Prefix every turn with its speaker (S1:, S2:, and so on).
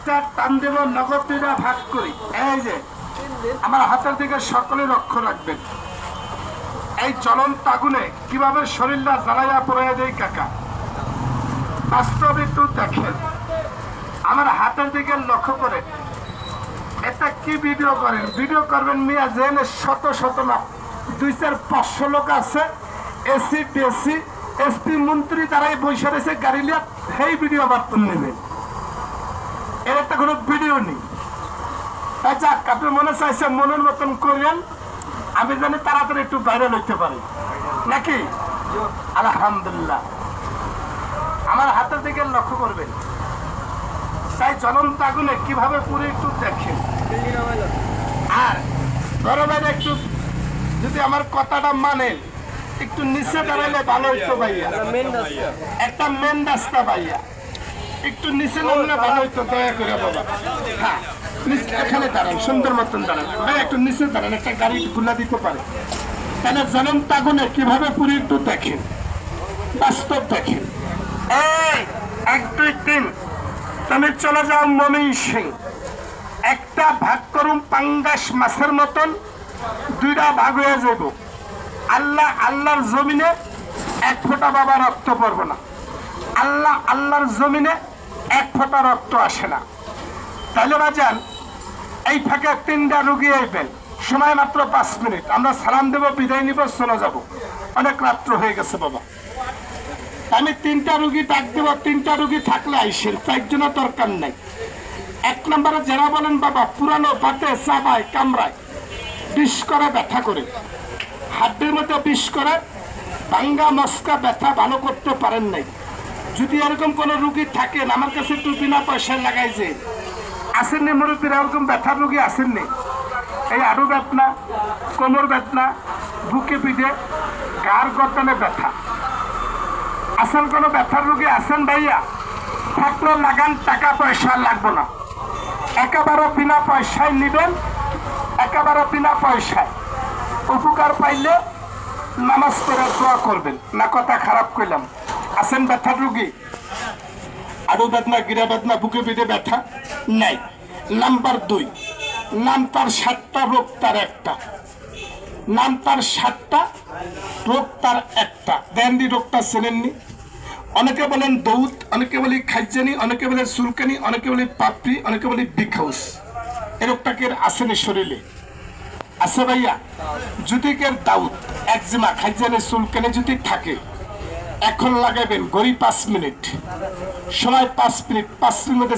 S1: Star টান দেব, নগদ 2টা ভাগ করি। এই যে আমার হাতের দিকে সকলে লক্ষ্য রাখবেন, এই জ্বলন্ত আগুনে কিভাবে শরীরটা জ্বালাইয়া পড়াইয়া দেয় কাকা। বাস্তবে একটু দেখেন, আমার হাতের দিকে লক্ষ্য করে। এটা কি ভিডিও করেন? ভিডিও করবেন মিয়া জেনে শত শত না, 200-500 লোক আছে, এসি ডিসি এসপি মন্ত্রী তারাই বৈশা রয়েছে গাড়ি লিয়া, সেই ভিডিও আবার তুলে নেবেন। এর একটা কোনো ভিডিও নেই। যাক, আপনি মনে চাইছে মনের মতন করেন, আমি জানি তাড়াতাড়ি একটু ভাইরাল হইতে পারি নাকি। আলহামদুলিল্লাহ, আমার হাতের দিকে লক্ষ্য করবেন, তাই জ্বলন্ত আগুনে কিভাবে পুরো একটু দেখেন। আর বড় ভাইরা একটু যদি আমার কথাটা মানেন, একটু নিচে দাঁড়ালে ভালো হইতো ভাইয়া, একটা মেন রাস্তা ভাইয়া, একটু নিচে নামলে ভালো হইতো দয়া করে বাবা। হ্যাঁ, এখানে দাঁড়ান, সুন্দর মতন দাঁড়ান ভাই, একটু নিচে দাঁড়ান, একটা গাড়ি গুলা দিতে পারে। তাহলে জ্বলন্ত আগুনে কিভাবে পুরো একটু দেখেন, বাস্তব দেখেন। এই 1 2 3 তুমি চলে যাও মমিন সিং, একটা ভাগ করুন পাঙ্গাস মাছের মতন, 2টা ভাগ হয়ে যাব। আল্লাহর জমিনে 1 ফোঁটা বাবা রক্ত পড়বে না। আল্লাহর জমিনে 1 ফোঁটা রক্ত আসে না। তাহলে বাজান, এই ফাঁকে 3টা রুগী আইবেন, সময় মাত্র 5 মিনিট। আমরা সালাম দেব, বিদায় নিব, চলে যাব, অনেক রাত্র হয়ে গেছে বাবা। আমি 3টা রুগী ডাক দেব, 3টা রুগী থাকলে আইসেন, 4 জনের দরকার নাই। 1 নম্বরে যারা বলেন বাবা পুরানো বাতে চাবায় কামড়ায়, বিষ করে ব্যথা করে, হাড্ডির মধ্যে বিষ করে, ভাঙ্গা মস্কা ব্যথা ভালো করতে পারেন নাই, যদি এরকম কোন রুগী থাকেন আমার কাছে একটু বিনা পয়সায় লাগাই যে আসেননি মুরব্বীরা, এরকম ব্যথার রুগী আসেননি? এই আড়ু ব্যথা, কোমর ব্যথা, বুকে পিঠে, গার গর্দনে ব্যথা, আসেন কোনো ব্যথার রুগী আসেন ভাইয়া? থাকলে লাগান, টাকা পয়সা লাগবো না, একেবারে বিনা পয়সায় নিবেন, একেবারে বিনা পয়সায়। উপকার পাইলে নামাজ পড়ে দোয়া করবেন না, কথা খারাপ করলাম। আসেন ব্যথার রুগী, আড়ু বেদনা, গিরা বেদনা, বুকে পিঠে ব্যথা নাই। নাম্বার 2, নাম তার 7টা, রোগ তার একটা। নাম তার 7টা, রোগ তার একটা। দেননি রোগটা চেনেননি? অনেকে বলেন দৌদ, অনেকে বলি খাইজানি, অনেকে বলে চুলকানি, অনেকে বলি পাপড়ি, অনেকে বলি বিখাউস। এ রোগটাকে আসেনি শরীরে? আছে ভাইয়া? যদি কের দাউদ, একজিমা, খাইজানি, চুলকানি যদি থাকে, এখন লাগাবেন গড়ি 5 মিনিট, সময় 5 মিনিট, 5 মিনিট